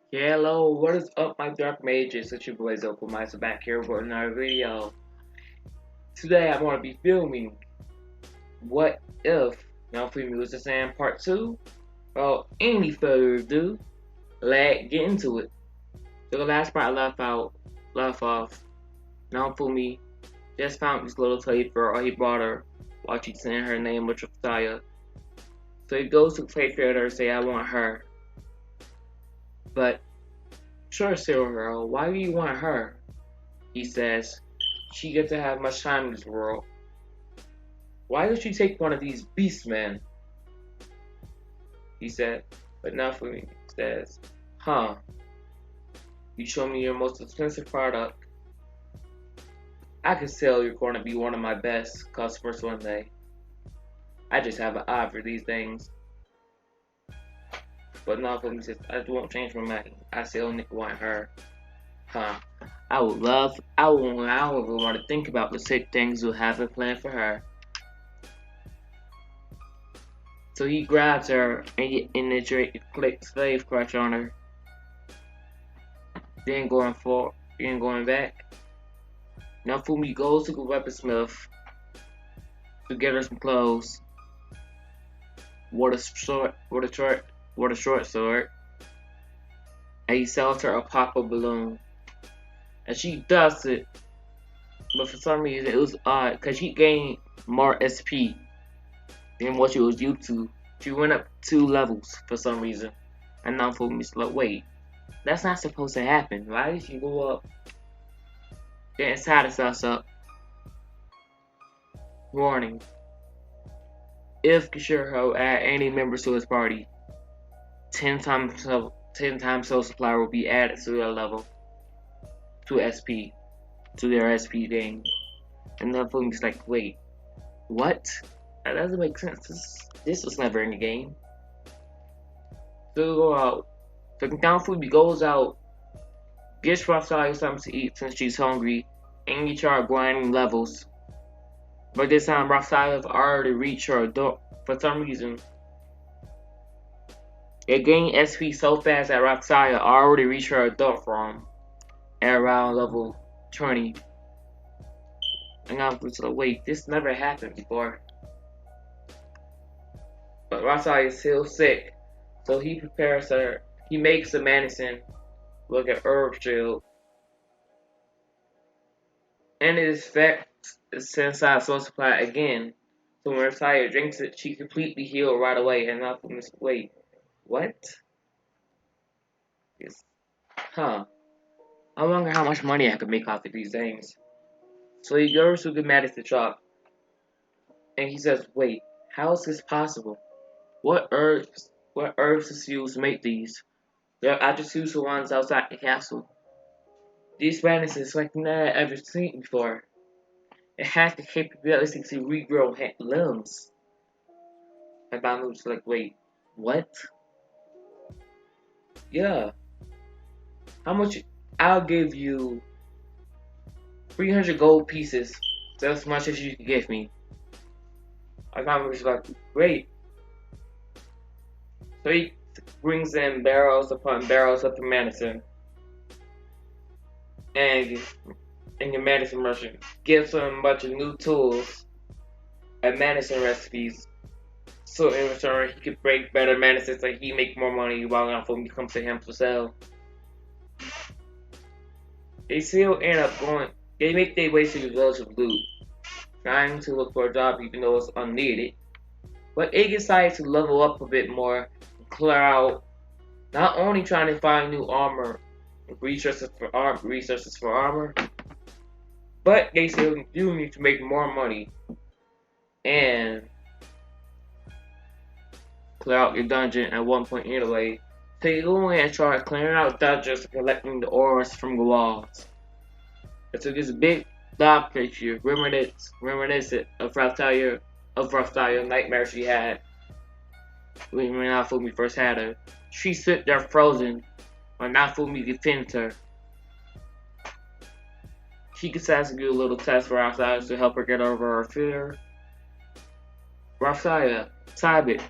Yeah, hello, what is up, my dark mages? It's your boy Zokomai's back here for another video. Today I'm going to be filming What If Naofumi was the Saiyan Part 2? Well, any further ado, let's get into it. So the last part I left off, Naofumi just found this little slave girl, he brought her while she's saying her name, which was Saya. So he goes to play fair to her, say, I want her. But, sure, Silver Girl, why do you want her? He says, she gets to have much time in this world. Why don't you take one of these beastmen? He said, but not for me. He says, huh, you show me your most expensive product. I can sell you're going to be one of my best customers one day. I just have an eye for these things. But not for me. Says, I won't change my mind. I still want her. Huh. I would want to think about the sick things you have in plan for her. So he grabs her and the Drake clicks slave crush on her. Then going back. Naofumi goes to the weaponsmith to get her some clothes. With a short sword. And he sells her a pop-up balloon. And she does it. But for some reason it was odd because she gained more SP than what she was used to. She went up 2 levels for some reason. And Naofumi's like, wait, that's not supposed to happen. Why did she go up? Getting satisfied up. Warning. If Kishiro add any members to his party, 10 times soul supply will be added to their level. To SP. To their SP thing. And Naofumi's like, wait, what? That doesn't make sense. This was never in the game. So go out. So Naofumi goes out, gets Raphael something to eat since she's hungry, and you start grinding levels. But this time Raphael already reached her door for some reason. It gained SP so fast that Raphael already reached her adult form at around level 20. And I was like, wait, this never happened before. But Raphael is still sick, so he prepares her. He makes the medicine with an herb shield. And it affects inside soul supply again. So when Raphael drinks it, she completely healed right away. And I was wait, what? Yes. Huh. I wonder how much money I could make off of these things. So he goes to the medicine shop. And he says, wait, how is this possible? What herbs is used to make these? I just used the ones outside the castle. These medicines like never ever seen before. It has the capability to regrow limbs. And Banu was like, wait, what? Yeah. How much? I'll give you 300 gold pieces. That's as much as you can give me. And Banu was like, great. So he brings in barrels upon barrels of the medicine. And the medicine merchant gives him a bunch of new tools and medicine recipes. So in return, he could break better medicines so he make more money while Naofumi comes to him to sell. They still end up going. They make their way to the village of Loot, trying to look for a job even though it's unneeded. But they decide to level up a bit more, and clear out. Not only trying to find new armor, resources for armor, but they still do need to make more money and clear out your dungeon at one point anyway. So you go in and start clearing out dungeons and collecting the auras from the walls. So this big dog picture reminiscent of Raphael nightmare she had when Naofumi first had her. She sit there frozen when Naofumi defends her. She decides to do a little test for Raphael to help her get over her fear. Raphael, time it.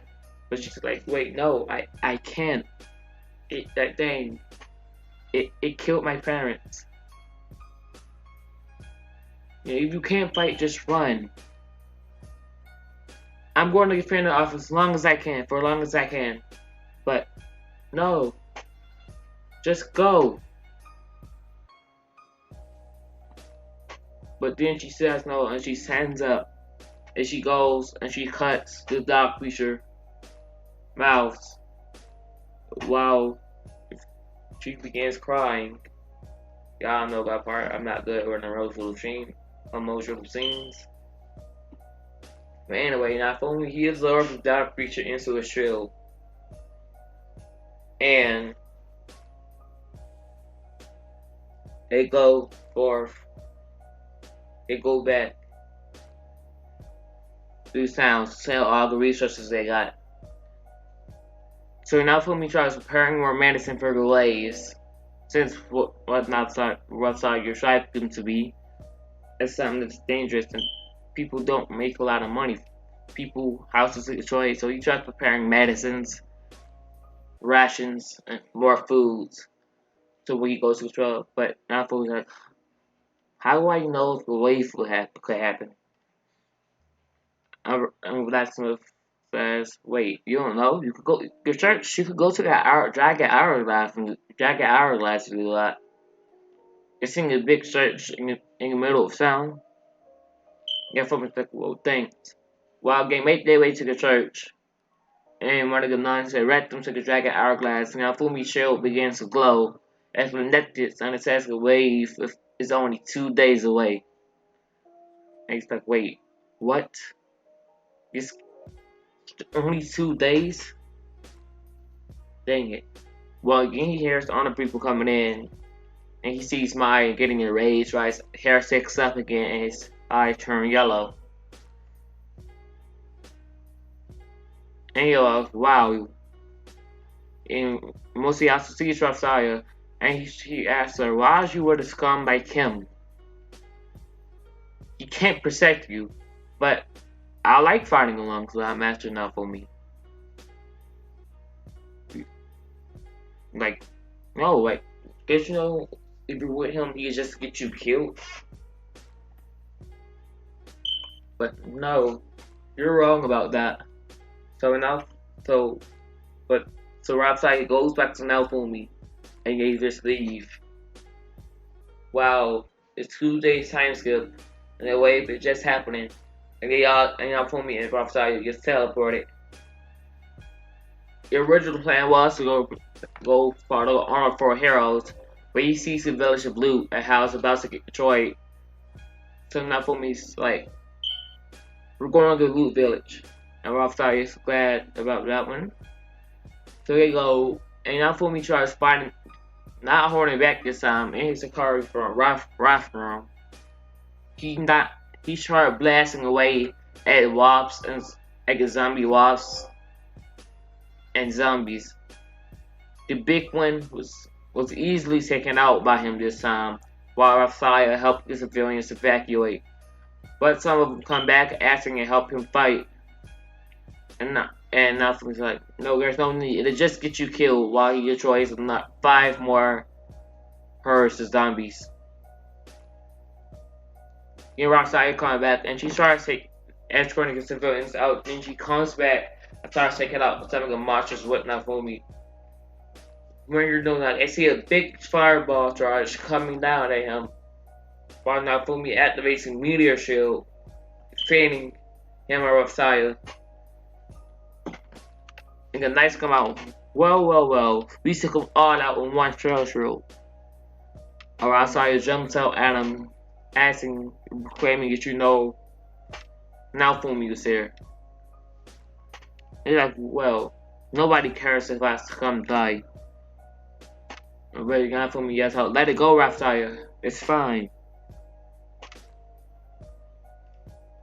But she's like, wait, no, I can't eat that thing. It killed my parents. If you can't fight, just run. I'm going to defend the office as long as I can, for as long as I can. But no, just go. But then she says no, and she stands up, and she goes and she cuts the dog creature mouths while she begins crying. Y'all know that part. I'm not good with emotional scenes. But anyway, not only he absorbs the dog creature into his shield, and they go forth. They go back through towns to sell all the resources they got. So Naofumi tries preparing more medicine for the Boiis, since what's outside your tribe them to be is something that's dangerous and people don't make a lot of money. People houses get destroyed, so he tries preparing medicines, rations, and more foods. So when he goes to the tribe, but Naofumi's like, how do I know if the wave could happen? And Blacksmith says, wait, you don't know? You could go your church. You could go to that Jagged Hourglass and Jagged Hourglass to do that. It's in a big church in the middle of town. Yeah, from like, well, thanks. While they make their way to the church, and one of the nuns direct them to the Jagged Hourglass, and Naofumi's shield begins to glow as the negatives on the says the wave is only 2 days away. And he's like, wait, what? It's only 2 days? Dang it. Well, he hears the other people coming in, and he sees Maya getting enraged, right? His hair sticks up again, and his eyes turn yellow. And he goes, wow. And mostly also sees Raphael, and he asks her, why is you with a scum like him? He can't protect you, but I like fighting alongside Master Naofumi. Like, no, like, cause if you're with him, he just get you killed. But no, you're wrong about that. So now, so, but so Raphael goes back to Naofumi, and they just leave. Wow, it's 2 days time skip, and the wave is just happening, and Naofumi and Raphael gets teleported. The original plan was to go for heroes, but he sees the village of Blue and how it's about to get destroyed. So Naofumi's like, we're going to the Loot Village, and Raphael is glad about that one. So they go, and Naofumi tries fighting, not holding back this time, and he's a card from Rafram. He started blasting away at wasps and at the zombie wasps and zombies. The big one was easily taken out by him this time, while Raphael helped the civilians evacuate. But some of them come back asking to help him fight. And Naofumi's like, no, there's no need. It'll just get you killed while he destroys 5 more herds of zombies. And Raphael comes back and she starts escorting the civilians out. Then she comes back and starts taking out some of the monsters with Naofumi. When you're doing that, I see a big fireball charge coming down at him, while Naofumi activates a meteor shield, defending him and Raphael. And the knights come out. Well, we took them all out in one treasure room. And Raphael jumps out at him, asking, claiming that Naofumi was here. And he's like, well, nobody cares if I come die. But Naofumi yells out, let it go, Raphael. It's fine.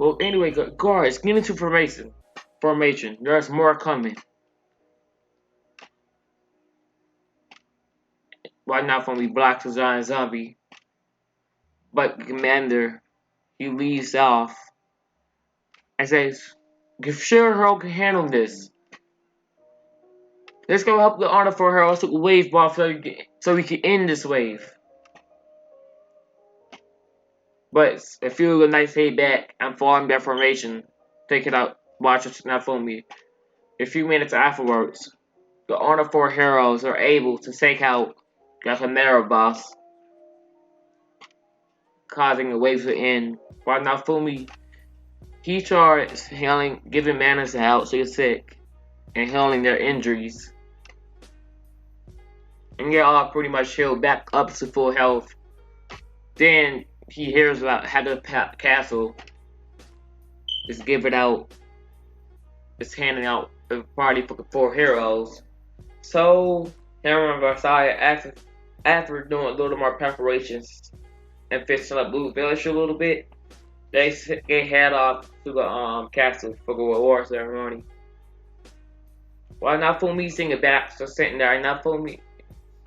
Well, anyway, guards, get into formation. There's more coming. Why not when we block the giant zombie? But the commander, he leaves off and says, "If sure Harold can handle this." Let's go help the honor for her also wave ball so we can end this wave. But if you a nice day back, I'm following the information. Take it out. Watch it not for me. A few minutes afterwards, the honor for heroes are able to take out the Chimera boss, causing the wave to end. While Naofumi, he charts healing, giving mana to help so you're sick, and healing their injuries. And they're all pretty much healed back up to full health. Then he hears about how the castle is giving out, is handing out a party for the 4 heroes. So, Hammer and Versailles, after doing a little more preparations and fixing up Blue Village a little bit, they head off to the castle for the reward ceremony. While Naofumi's singing back, just sitting there, Naofumi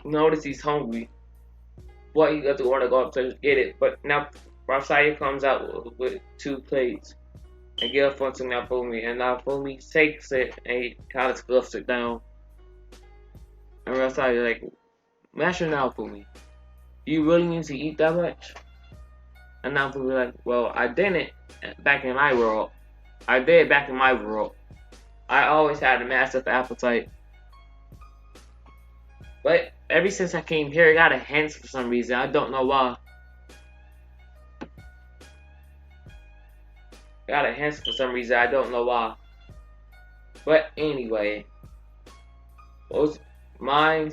notices he's hungry. But he doesn't want to go up to get it. But now Versailles comes out with 2 plates and gives one to Naofumi, and Naofumi takes it and he kind of scuffs it down. And Versailles is like, Master Naofumi, do you really need to eat that much? And Naofumi is like, well, I didn't back in my world. I did back in my world. I always had a massive appetite. But ever since I came here, I got a hint for some reason. I don't know why. Got a hint for some reason. I don't know why. But anyway, most I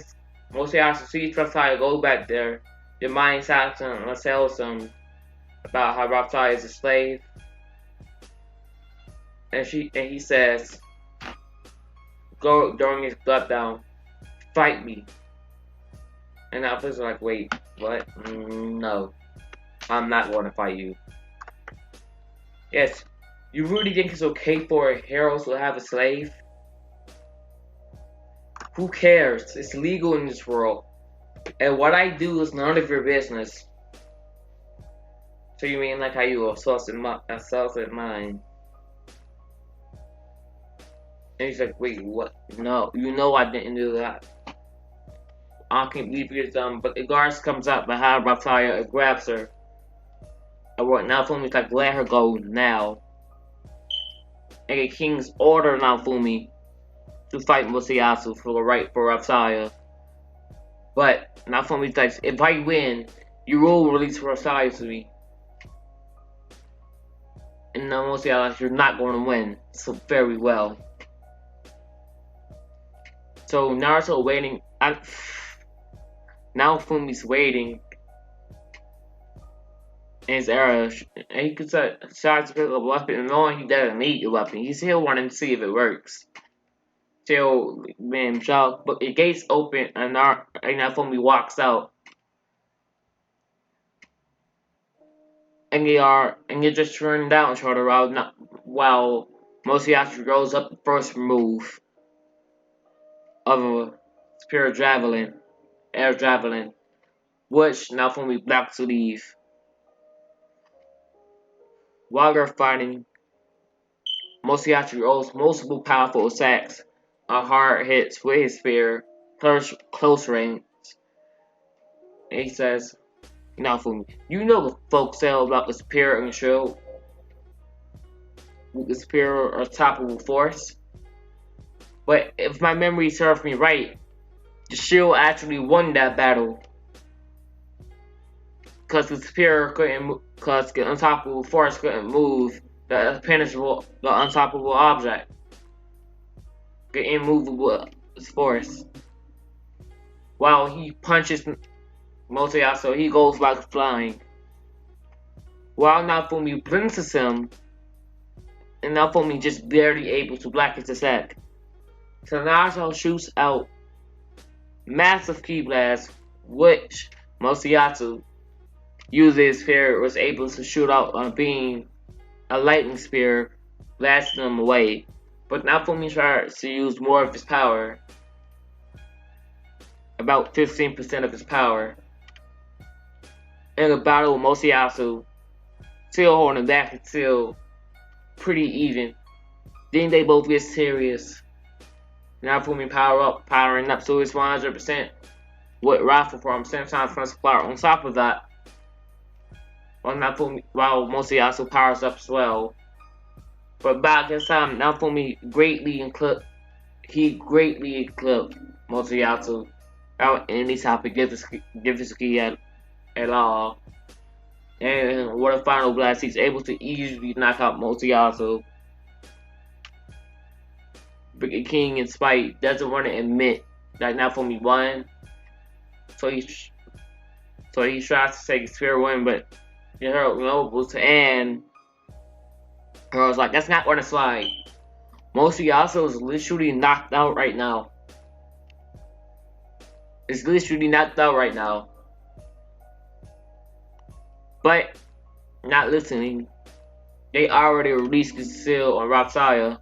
see Raphael go back there. Your mind starts to tell some about how Raphael is a slave, and he says, go during his gut down, fight me. And I was like, wait, what? No, I'm not going to fight you. Yes, you really think it's okay for a hero to have a slave? Who cares? It's legal in this world. And what I do is none of your business. So you mean like how you assaulted mine? And he's like, wait, what? No, you know I didn't do that. I can't believe you're dumb. But the guards comes up behind Raphael and grabs her. And what Naofumi's like, let her go now. And the king's order Naofumi to fight Musayasu for the right for Raphael. But Naofumi's like, if I win, you will release Raphael to me. And Musayasu like, you're not going to win. So very well. So Naruto waiting. Naofumi's waiting in his era, and he could decide to pick up a weapon, and knowing he doesn't need a weapon, he's still wanting to see if it works. Still being shocked, but the gates open, and Naofumi walks out, and they're just turning down each other while Musayasu rolls up the first move of a spear javelin, air javelin, which Naofumi blocks to leave. While they're fighting, Musayasu rolls multiple powerful attacks on hard hits with his spear, close range. And he says, Naofumi, you know the folk tale about the spear and the shield? With the spear unstoppable force? But if my memory serves me right, the shield actually won that battle. Because the spear couldn't, because the unstoppable force couldn't move the unstoppable object. The immovable force. While he punches Musayasu, he goes like flying. While Naofumi blinks him, and Naofumi just barely able to block his attack. So Naruto shoots out massive ki blast, which Musayasu uses spear was able to shoot out a beam, a lightning spear, blasting him away. But Naofumi tries to use more of his power, about 15% of his power. In a battle with Musayasu, still holding back until pretty even. Then they both get serious. Naofumi powering up to his 100% with rifle from Samsung front supplier. On top of that, while Motoyasu powers up as well. But back in time, Naofumi greatly eclipsed Motoyasu without any type of difficulty at all. And what a final blast, he's able to easily knock out Motoyasu. But the King, in spite, doesn't want to admit that Naofumi won. So he tries to take his fair win, but the Herald Nobles and Herald's like, that's not going to slide. Motoyasu is literally knocked out right now. It's literally knocked out right now. But, not listening. They already released the seal on Rapsaya.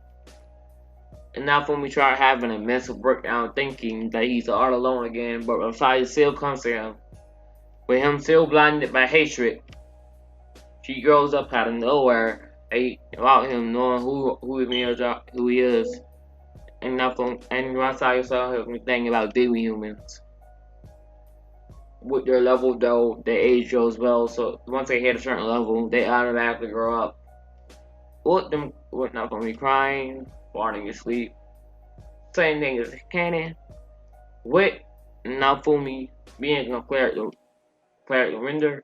And now when we try having a mental breakdown thinking that he's all alone again, but Rapsaya still comes to him. With him still blinded by hatred, she grows up out of nowhere about him knowing who he is. And Rapsaya saw everything about demon humans. With their level though, their age goes well, so once they hit a certain level, they automatically grow up. With not gonna be crying, falling asleep. Same thing as canon. With Naofumi being a cleric render,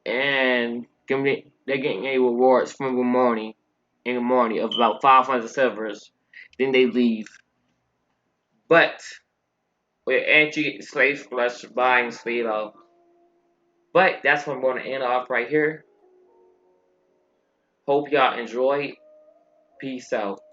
and they're getting a rewards from the morning of about 500 silvers. Then they leave. But with Angie get the slave flesh buying slave out. But that's what I'm going to end off right here. Hope y'all enjoyed. Peace out.